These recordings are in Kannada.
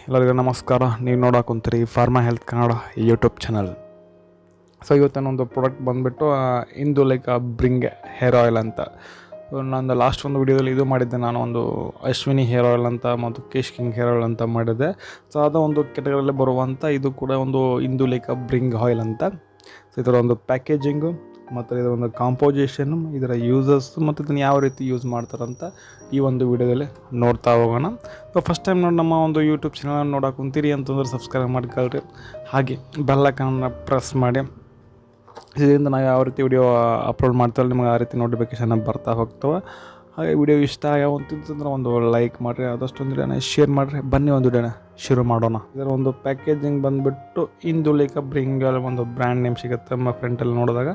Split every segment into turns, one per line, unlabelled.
ಎಲ್ಲರಿಗೂ ನಮಸ್ಕಾರ. ನೀವು ನೋಡೋಕೊಂತೀರಿ pharma health Kannada YouTube channel. So ಇವತ್ತಿನೊಂದು ಪ್ರಾಡಕ್ಟ್ ಬಂದುಬಿಟ್ಟು ಇಂದುಲೇಖ ಬ್ರಿಂಗ್ ಹೇರ್ ಆಯಿಲ್ ಅಂತ. ನಾನು ಲಾಸ್ಟ್ ಒಂದು ವಿಡಿಯೋದಲ್ಲಿ ಇದು ಮಾಡಿದ್ದೆ, ನಾನು ಒಂದು ಅಶ್ವಿನಿ ಹೇರ್ ಆಯಿಲ್ ಅಂತ ಮತ್ತು ಕೇಶ್ ಕಿಂಗ್ ಹೇರ್ ಆಯಿಲ್ ಅಂತ ಮಾಡಿದ್ದೆ. ಸೊ ಅದು ಒಂದು ಕೆಟಗರಿಯಲ್ಲಿ ಬರುವಂಥ ಇದು ಕೂಡ ಒಂದು ಇಂದುಲೇಖ ಬ್ರಿಂಗ್ ಆಯಿಲ್ ಅಂತ. ಸೊ ಇದರ ಒಂದು ಪ್ಯಾಕೇಜಿಂಗು ಮತ್ತು ಇದರ ಒಂದು ಕಾಂಪೋಸಿಷನ್ನು, ಇದರ ಯೂಸಸ್ ಮತ್ತು ಇದನ್ನು ಯಾವ ರೀತಿ ಯೂಸ್ ಮಾಡ್ತಾರಂತ ಈ ಒಂದು ವಿಡಿಯೋದಲ್ಲಿ ನೋಡ್ತಾ ಹೋಗೋಣ. ಸೊ ಫಸ್ಟ್ ಟೈಮ್ ನೋಡಿ ನಮ್ಮ ಒಂದು ಯೂಟ್ಯೂಬ್ ಚಾನಲ್ ನೋಡೋಕೆ ಕುಂತೀರಿ ಅಂತಂದ್ರೆ ಸಬ್ಸ್ಕ್ರೈಬ್ ಮಾಡ್ಕೊಳ್ರಿ, ಹಾಗೆ ಬೆಲ್ ಐಕಾನ್ನ ಪ್ರೆಸ್ ಮಾಡಿ. ಇದರಿಂದ ನಾವು ಯಾವ ರೀತಿ ವಿಡಿಯೋ ಅಪ್ಲೋಡ್ ಮಾಡ್ತೀವಲ್ಲ ನಿಮಗೆ ಆ ರೀತಿ ನೋಟಿಫಿಕೇಷನ್ ಬರ್ತಾ ಹೋಗ್ತವೆ. ಹಾಗೆ ವಿಡಿಯೋ ಇಷ್ಟ ಆಗಂತಂದ್ರೆ ಒಂದು ಲೈಕ್ ಮಾಡಿರಿ, ಆದಷ್ಟು ಒಂದು ವಿಡಿಯೋನ ಶೇರ್ ಮಾಡಿರಿ. ಬನ್ನಿ ಒಂದು ವಿಡಿಯೋನ ಶುರು ಮಾಡೋಣ. ಇದರ ಒಂದು ಪ್ಯಾಕೇಜಿಂಗ್ ಬಂದುಬಿಟ್ಟು ಇಂದುಲೇಖ ಬ್ರಿಂಗ್ ಒಂದು ಬ್ರ್ಯಾಂಡ್ ನೇಮ್ ಸಿಗುತ್ತೆ ನಮ್ಮ ಫ್ರಂಟಲ್ಲಿ ನೋಡಿದಾಗ.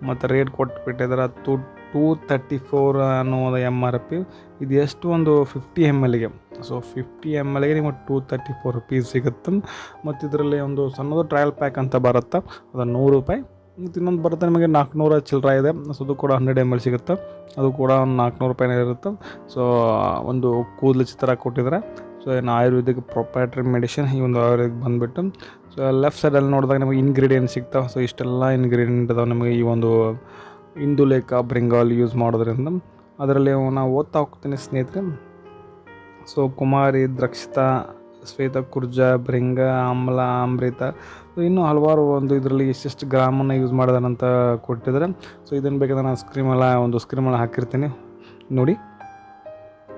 ಮತ್ತು ರೇಟ್ ಕೊಟ್ಬಿಟ್ಟಿದ್ದಾರೆ 234 ಅನ್ನೋದು MRP. ಇದು ಎಷ್ಟು ಒಂದು 50 mlಗೆ. ಸೊ 50 mlಗೆ ನಿಮಗೆ 234 rupees ಸಿಗುತ್ತೆ. ಮತ್ತು ಇದರಲ್ಲಿ ಒಂದು ಸಣ್ಣದು ಟ್ರಯಲ್ ಪ್ಯಾಕ್ ಅಂತ ಬರುತ್ತೆ, ಅದು 100 ರೂಪಾಯಿ. ಮತ್ತು ಇನ್ನೊಂದು ಬರುತ್ತೆ ನಿಮಗೆ 400 ಚಿಲ್ಲರೆ ಇದೆ. ಸೊ ಅದು ಕೂಡ 100 ml ಸಿಗುತ್ತೆ, ಅದು ಕೂಡ ಒಂದು 400 ರೂಪಾಯಿನೇ ಇರುತ್ತೆ. ಸೊ ಒಂದು ಕೂದಲು ಚಿತ್ರ ಕೊಟ್ಟಿದ್ದಾರೆ. ಸೊ ಏನು ಆಯುರ್ವೇದಿಕ್ ಪ್ರೊಪ್ರೈಟರಿ ಮೆಡಿಸಿನ್, ಈ ಒಂದು ಆಯುರ್ವೇದಿಕ್ ಬಂದುಬಿಟ್ಟು. ಸೊ ಲೆಫ್ಟ್ ಸೈಡಲ್ಲಿ ನೋಡಿದಾಗ ನಿಮಗೆ ಇಂಗ್ರೀಡಿಯೆಂಟ್ಸ್ ಸಿಗ್ತಾವೆ. ಸೊ ಇಷ್ಟೆಲ್ಲ ಇಂಗ್ರೀಡಿಯೆಂಟ್ ಇದಾವೆ ನಿಮಗೆ ಈ ಒಂದು ಇಂದುಲೇಖ ಬ್ರಿಂಗ್ ಆಯಿಲ್ ಯೂಸ್ ಮಾಡೋದ್ರಿಂದ. ಅದರಲ್ಲಿ ನಾವು ಓದ್ತಾ ಹೋಗ್ತೀನಿ ಸ್ನೇಹಿತರೆ. ಸೊ ಕುಮಾರಿ, ದ್ರಕ್ಷಿತಾ, ಶ್ವೇತ ಕುರ್ಜ, ಬ್ರಿಂಗ, ಆಮ್ಲ, ಅಮೃತ, ಇನ್ನೂ ಹಲವಾರು ಒಂದು ಇದರಲ್ಲಿ ಎಷ್ಟೆಷ್ಟು ಗ್ರಾಮನ್ನು ಯೂಸ್ ಮಾಡೋದಂತ ಕೊಟ್ಟಿದ್ದಾರೆ. ಸೊ ಇದನ್ನು ಬೇಕಾದ್ರೆ ನಾನು ಸ್ಕ್ರೀಮಲ್ಲಿ ಹಾಕಿರ್ತೀನಿ ನೋಡಿ,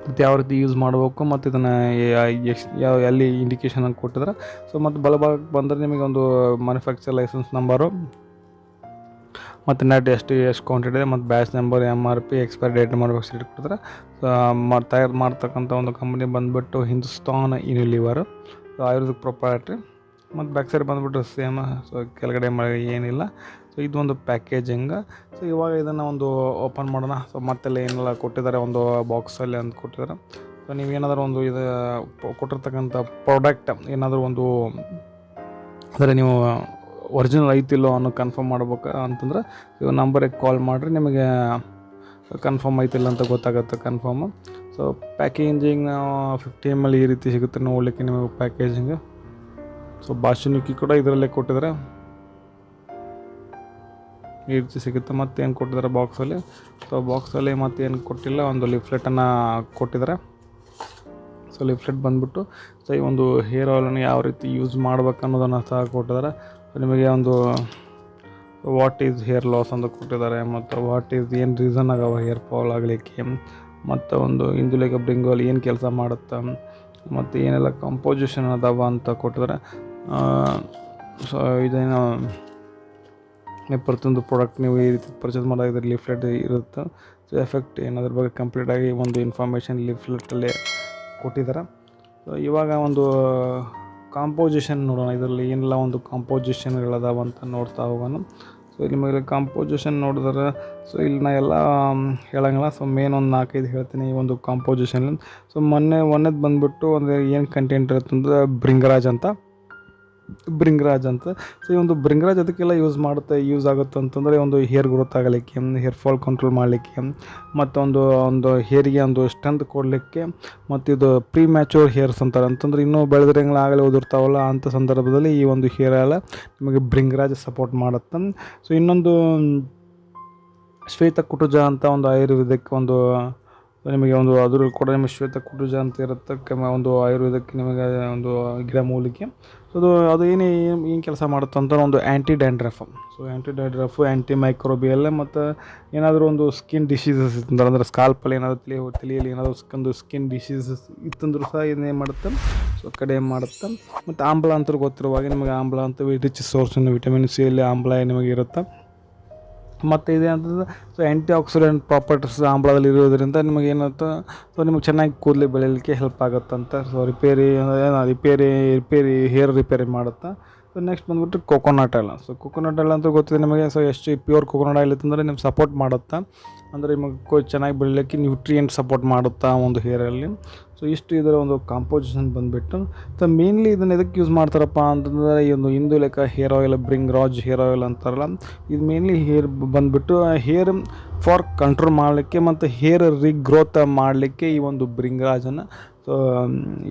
ಮತ್ತು ಯಾವ ರೀತಿ ಯೂಸ್ ಮಾಡಬೇಕು ಮತ್ತು ಇದನ್ನು ಎಲ್ಲಿ ಇಂಡಿಕೇಶನ್ ಅಂತ ಕೊಟ್ಟಿದ್ದಾರೆ. ಸೊ ಮತ್ತು ಬಲಭಾಗಕ್ಕೆ ಬಂದರೆ ನಿಮಗೆ ಒಂದು ಮ್ಯಾನುಫ್ಯಾಕ್ಚರ್ ಲೈಸೆನ್ಸ್ ನಂಬರು ಮತ್ತು ನೆಟ್ ಎಷ್ಟು ಕ್ವಾಂಟಿಟಿ ಇದೆ ಮತ್ತು batch number, MRP, expiry date, manufacture date ಕೊಡ್ತಾರೆ. ಸೊ ತಯಾರು ಮಾಡ್ತಕ್ಕಂಥ ಒಂದು ಕಂಪ್ನಿ ಬಂದುಬಿಟ್ಟು ಹಿಂದೂಸ್ತಾನ್ ಯೂನಿಲಿವರ್ ಆಯುರ್ವೇದಿಕ್ ಪ್ರೊಪ್ರೈಟರಿ. ಮತ್ತು ಬ್ಯಾಕ್ ಸೈಡ್ ಬಂದುಬಿಟ್ಟು ಸೇಮ್. ಸೊ ಕೆಳಗಡೆ ಏನಿಲ್ಲ. ಸೊ ಇದು ಒಂದು ಪ್ಯಾಕೇಜಿಂಗ್. ಸೊ ಇವಾಗ ಇದನ್ನು ಒಂದು ಓಪನ್ ಮಾಡೋಣ. ಸೊ ಮತ್ತೆಲ್ಲ ಏನೆಲ್ಲ ಕೊಟ್ಟಿದ್ದಾರೆ ಒಂದು ಬಾಕ್ಸಲ್ಲಿ ಅಂತ ಕೊಟ್ಟಿದ್ದಾರೆ. ಸೊ ನೀವೇನಾದರೂ ಒಂದು ಇದು ಕೊಟ್ಟಿರ್ತಕ್ಕಂಥ ಪ್ರಾಡಕ್ಟ್ ಏನಾದರೂ ಒಂದು ಅಂದರೆ ನೀವು ಒರಿಜಿನಲ್ ಐತಿಲ್ಲೋ ಅನ್ನೋ ಕನ್ಫರ್ಮ್ ಮಾಡ್ಬೇಕು ಅಂತಂದ್ರೆ ಇವಾಗ ನಂಬರಿಗೆ ಕಾಲ್ ಮಾಡಿರಿ, ನಿಮಗೆ ಕನ್ಫರ್ಮ್ ಐತಿಲ್ಲ ಅಂತ ಗೊತ್ತಾಗುತ್ತೆ ಕನ್ಫರ್ಮು. ಸೊ ಪ್ಯಾಕೇಜಿಂಗ್ 50 ml ಈ ರೀತಿ ಸಿಗುತ್ತೆ ನೋಡಲಿಕ್ಕೆ ನಿಮಗೆ ಪ್ಯಾಕೇಜಿಂಗ್. ಸೊ ಬಾಸುನಿಕ್ಕಿ ಕೂಡ ಇದರಲ್ಲೇ ಕೊಟ್ಟಿದ್ದಾರೆ, ಈ ರೀತಿ ಸಿಗುತ್ತೆ. ಮತ್ತೇನು ಕೊಟ್ಟಿದ್ದಾರೆ ಬಾಕ್ಸಲ್ಲಿ? ಸೊ ಬಾಕ್ಸಲ್ಲಿ ಮತ್ತೇನು ಕೊಟ್ಟಿಲ್ಲ, ಒಂದು ಲಿಫ್ಲೆಟನ್ನು ಕೊಟ್ಟಿದ್ದಾರೆ. ಸೊ ಲಿಫ್ಲೆಟ್ ಬಂದುಬಿಟ್ಟು ಸೊ ಈ ಒಂದು ಹೇರ್ ಆಯಿಲನ್ನು ಯಾವ ರೀತಿ ಯೂಸ್ ಮಾಡ್ಬೇಕು ಅನ್ನೋದನ್ನು ಸಹ ಕೊಟ್ಟಿದ್ದಾರೆ. ನಿಮಗೆ ಒಂದು ವಾಟ್ ಈಸ್ ಹೇರ್ ಲಾಸ್ ಅಂತ ಕೊಟ್ಟಿದ್ದಾರೆ, ಮತ್ತು ವಾಟ್ ಈಸ್ ಏನು ರೀಸನ್ ಆಗವ ಹೇರ್ ಫಾಲ್ ಆಗಲಿಕ್ಕೆ, ಮತ್ತು ಒಂದು ಇಂದುಲೇಖ ಬ್ರಿಂಗ್ ಆಯಿಲ್ ಏನು ಕೆಲಸ ಮಾಡುತ್ತೆ, ಮತ್ತು ಏನೆಲ್ಲ ಕಂಪೋಸಿಷನ್ ಅದಾವ ಅಂತ ಕೊಟ್ಟಿದ್ದಾರೆ. ಸೊ ಇದೇನು ಪ್ರತಿಯೊಂದು ಪ್ರಾಡಕ್ಟ್ ನೀವು ಈ ರೀತಿ ಪರ್ಚೇಸ್ ಮಾಡೋದ್ರೆ ಲಿಫ್ಲೆಟ್ ಇರುತ್ತೆ. ಸೊ ಎಫೆಕ್ಟ್ ಏನಾದ್ರ ಬಗ್ಗೆ ಕಂಪ್ಲೀಟಾಗಿ ಒಂದು ಇನ್ಫಾರ್ಮೇಷನ್ ಲಿಫ್ಲೆಟಲ್ಲೇ ಕೊಟ್ಟಿದ್ದಾರೆ. ಸೊ ಇವಾಗ ಒಂದು ಕಾಂಪೋಸಿಷನ್ ನೋಡೋಣ, ಇದರಲ್ಲಿ ಏನೆಲ್ಲ ಒಂದು ಕಾಂಪೋಸಿಷನ್ಗಳದಾವ ಅಂತ ನೋಡ್ತಾ ಹೋಗೋಣ. ಸೊ ನಿಮಗೆ ಕಾಂಪೋಸಿಷನ್ ನೋಡಿದ್ರೆ ಸೊ ಇಲ್ಲಿ ನಾ ಎಲ್ಲ ಹೇಳಂಗಿಲ್ಲ. ಸೊ ಮೇನ್ ಒಂದು 4-5 ಹೇಳ್ತೀನಿ ಈ ಒಂದು ಕಾಂಪೋಸಿಷನ್. ಸೊ ಮೊನ್ನೆದು ಬಂದುಬಿಟ್ಟು ಒಂದು ಏನು ಕಂಟೆಂಟ್ ಇರುತ್ತಂದ್ರೆ ಬ್ರಿಂಗರಾಜ್ ಅಂತ. ಸೊ ಈ ಒಂದು ಬ್ರಿಂಗರಾಜ್ ಅದಕ್ಕೆಲ್ಲ ಯೂಸ್ ಆಗುತ್ತೆ ಅಂತಂದರೆ ಒಂದು ಹೇರ್ ಗ್ರೋತ್ ಆಗಲಿಕ್ಕೆ, ಹೇರ್ ಫಾಲ್ ಕಂಟ್ರೋಲ್ ಮಾಡಲಿಕ್ಕೆ, ಮತ್ತು ಹೇರಿಗೆ ಒಂದು ಸ್ಟ್ರೆಂತ್ ಕೊಡಲಿಕ್ಕೆ, ಮತ್ತು ಇದು ಪ್ರೀ ಮ್ಯಾಚೂರ್ ಹೇರ್ಸ್ ಅಂತಾರೆ ಅಂತಂದ್ರೆ ಇನ್ನೂ ಬೆಳೆದ್ರಂಗೆ ಆಗಲೇ ಉದುರ್ತಾವಲ್ಲ ಅಂಥ ಸಂದರ್ಭದಲ್ಲಿ ಈ ಒಂದು ಹೇರ್ ಆಯಿಲ್ ನಿಮಗೆ ಬ್ರಿಂಗರಾಜ್ ಸಪೋರ್ಟ್ ಮಾಡುತ್ತೆ. ಸೊ ಇನ್ನೊಂದು ಶ್ವೇತ ಕುಟುಜ ಅಂತ ಒಂದು ಆಯುರ್ವೇದಿಕ್ ಒಂದು ನಿಮಗೆ ಒಂದು ಅದ್ರ ಕೂಡ ನಿಮಗೆ ಶ್ವೇತ ಕುಟುಜ ಅಂತ ಇರುತ್ತೆ, ಒಂದು ಆಯುರ್ವೇದಕ್ಕೆ ನಿಮಗೆ ಒಂದು ಗಿಡಮೂಲಿಕೆ. ಸೊ ಅದು ಏನು ಕೆಲಸ ಮಾಡುತ್ತೆ ಅಂತ ಒಂದು ಆ್ಯಂಟಿ ಡ್ಯಾಂಡ್ರಫ್. ಸೊ ಆ್ಯಂಟಿ ಡ್ಯಾಂಡ್ರಫ್, ಆ್ಯಂಟಿ ಮೈಕ್ರೋಬಿಯಲ್, ಮತ್ತು ಏನಾದರೂ ಒಂದು ಸ್ಕಿನ್ ಡಿಸೀಸಸ್ ಇತ್ತಂದ್ರೆ ಅಂದರೆ ಸ್ಕಾಲ್ಪಲ್ಲಿ ಏನಾದರೂ ತಲೆಯಲ್ಲಿ ಏನಾದರೂ ಒಂದು ಸ್ಕಿನ್ ಡಿಸೀಸಸ್ ಇತ್ತಂದ್ರೂ ಸಹ ಇದನ್ನೇನು ಮಾಡುತ್ತೆ, ಸೊ ಕಡಿಮೆ ಮಾಡುತ್ತೆ. ಮತ್ತು ಆಮ್ಲ ಅಂತ ಗೊತ್ತಿರುವಾಗ ನಿಮಗೆ ಆಮ್ಲ ಅಂತ ರಿಚ್ ಸೋರ್ಸ್ ವಿಟಮಿನ್ ಸಿ ಅಲ್ಲಿ ಆಮ್ಲ ನಿಮಗೆ ಇರುತ್ತೆ. ಮತ್ತು ಇದೆ ಅಂತಂದ್ರೆ ಸೊ ಆ್ಯಂಟಿ ಆಕ್ಸಿಡೆಂಟ್ ಪ್ರಾಪರ್ಟೀಸ್ ಆಮ್ಲದಲ್ಲಿ ಇರೋದ್ರಿಂದ ನಿಮಗೆ ಏನಾಗುತ್ತೆ, ಸೊ ನಿಮಗೆ ಚೆನ್ನಾಗಿ ಕೂದಲು ಬೆಳೀಲಿಕ್ಕೆ ಹೆಲ್ಪ್ ಆಗುತ್ತಂತ. ಸೊ ರಿಪೇರಿ ಹೇರ್ ರಿಪೇರಿ ಮಾಡುತ್ತೆ. ಸೊ ನೆಕ್ಸ್ಟ್ ಬಂದುಬಿಟ್ಟು coconut oil. So coconut oil ಅಂತ ಗೊತ್ತಿದೆ ನಿಮಗೆ. ಸೊ ಎಷ್ಟು ಪ್ಯೂರ್ ಕೊಕೊನಟ್ ಆಯಿಲ್ ಇತ್ತಂದರೆ ನಿಮ್ಗೆ ಸಪೋರ್ಟ್ ಮಾಡುತ್ತೆ, ಅಂದರೆ ನಿಮಗೆ ಚೆನ್ನಾಗಿ ಬೆಳೀಲಿಕ್ಕೆ ನ್ಯೂಟ್ರಿಯೆಂಟ್ ಸಪೋರ್ಟ್ ಮಾಡುತ್ತಾ ಒಂದು ಹೇರಲ್ಲಿ. ಸೊ ಇಷ್ಟು ಇದರ ಒಂದು ಕಾಂಪೋಸಿಷನ್ ಬಂದುಬಿಟ್ಟು. ಸೊ ಮೇನ್ಲಿ ಇದನ್ನು ಎದಕ್ಕೆ ಯೂಸ್ ಮಾಡ್ತಾರಪ್ಪ ಅಂತಂದರೆ ಈ ಒಂದು Indulekha hair oil, Bhringraj hair oil ಅಂತಾರಲ್ಲ, ಇದು ಮೇನ್ಲಿ ಹೇರ್ ಬಂದುಬಿಟ್ಟು ಹೇರ್ ಫಾರ್ ಕಂಟ್ರೋಲ್ ಮಾಡಲಿಕ್ಕೆ ಮತ್ತು ಹೇರ್ ರೀಗ್ರೋತ್ ಮಾಡಲಿಕ್ಕೆ ಈ ಒಂದು ಬ್ರಿಂಗರಾಜನ್ನು ಸೊ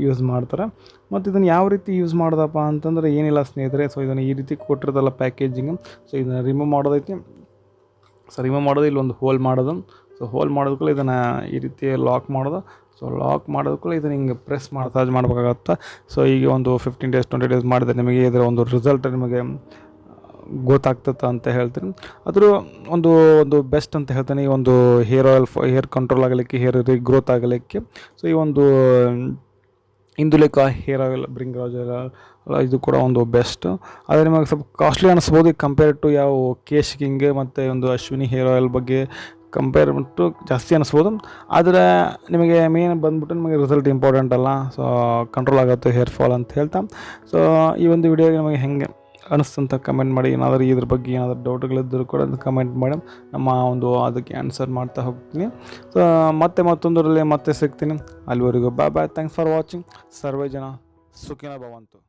ಯೂಸ್ ಮಾಡ್ತಾರೆ. ಮತ್ತು ಇದನ್ನು ಯಾವ ರೀತಿ ಯೂಸ್ ಮಾಡೋದಪ್ಪ ಅಂತಂದರೆ ಏನಿಲ್ಲ ಸ್ನೇಹಿತರೆ. ಸೊ ಇದನ್ನು ಈ ರೀತಿ ಕೊಟ್ಟಿರೋದಲ್ಲ ಪ್ಯಾಕೇಜಿಂಗ್. ಸೊ ಇದನ್ನು ರಿಮೂವ್ ಮಾಡೋದೈತಿ. ಸೊ ರಿಮೂವ್ ಮಾಡೋದು ಇಲ್ಲೊಂದು ಹೋಲ್ ಮಾಡೋದು. ಸೊ ಹೋಲ್ ಮಾಡೋದಕ್ಕೂ ಇದನ್ನು ಈ ರೀತಿ ಲಾಕ್ ಮಾಡೋದು. ಸೊ ಲಾಕ್ ಮಾಡೋದಕ್ಕೂ ಇದನ್ನು ಹಿಂಗೆ ಪ್ರೆಸ್ ಮಸಾಜ್ ಮಾಡಬೇಕಾಗತ್ತೆ. ಸೊ ಈಗ ಒಂದು 15 days 20 days ಮಾಡಿದರೆ ನಿಮಗೆ ಇದರ ಒಂದು ರಿಸಲ್ಟ್ ನಿಮಗೆ ಗೊತ್ತಾಗ್ತದೆ ಅಂತ ಹೇಳ್ತೀನಿ. ಅದ್ರ ಒಂದು ಬೆಸ್ಟ್ ಅಂತ ಹೇಳ್ತೀನಿ. ಈ ಒಂದು ಹೇರ್ ಆಯಿಲ್ ಹೇರ್ ಕಂಟ್ರೋಲ್ ಆಗಲಿಕ್ಕೆ, ಹೇರ್ ರೀಗ್ರೋತ್ ಆಗಲಿಕ್ಕೆ. ಸೊ ಈ ಒಂದು ಇಂದುಲೇಖ ಹೇರ್ ಆಯಿಲ್ ಬ್ರಿಂಗ್ ಇದು ಕೂಡ ಒಂದು ಬೆಸ್ಟ್. ಆದರೆ ನಿಮಗೆ ಸ್ವಲ್ಪ ಕಾಸ್ಟ್ಲಿ ಅನ್ನಿಸ್ಬೋದು ಕಂಪೇರ್ ಟು ಯಾವ ಕೇಶ್ ಕಿಂಗ್ ಮತ್ತು ಒಂದು ಅಶ್ವಿನಿ ಹೇರ್ ಆಯಿಲ್ ಬಗ್ಗೆ ಕಂಪೇರ್ ಬಿಟ್ಟು ಜಾಸ್ತಿ ಅನ್ನಿಸ್ಬೋದು. ಆದರೆ ನಿಮಗೆ ಮೇನ್ ಬಂದ್ಬಿಟ್ಟು ನಿಮಗೆ ರಿಸಲ್ಟ್ ಇಂಪಾರ್ಟೆಂಟ್ ಅಲ್ಲ. ಸೊ ಕಂಟ್ರೋಲ್ ಆಗುತ್ತೆ ಹೇರ್ ಫಾಲ್ ಅಂತ ಹೇಳ್ತಾ. ಸೊ ಈ ಒಂದು ವಿಡಿಯೋಗೆ ನಿಮಗೆ ಹೆಂಗೆ ಅನಿಸ್ತಂತ ಕಮೆಂಟ್ ಮಾಡಿ. ಏನಾದರೂ ಇದ್ರ ಬಗ್ಗೆ ಏನಾದರೂ ಡೌಟ್ಗಳಿದ್ದರೂ ಕೂಡ ಕಮೆಂಟ್ ಮಾಡಿ, ಅದಕ್ಕೆ ಆನ್ಸರ್ ಮಾಡ್ತಾ ಹೋಗ್ತೀನಿ. ಸೊ ಮತ್ತೊಂದರಲ್ಲಿ ಮತ್ತೆ ಸಿಗ್ತೀನಿ. ಅಲ್ಲಿವರೆಗೂ ಬಾಯ್. Thanks for watching. ಸರ್ವೇ ಜನ ಸುಖಿನೋ ಭವಂತು.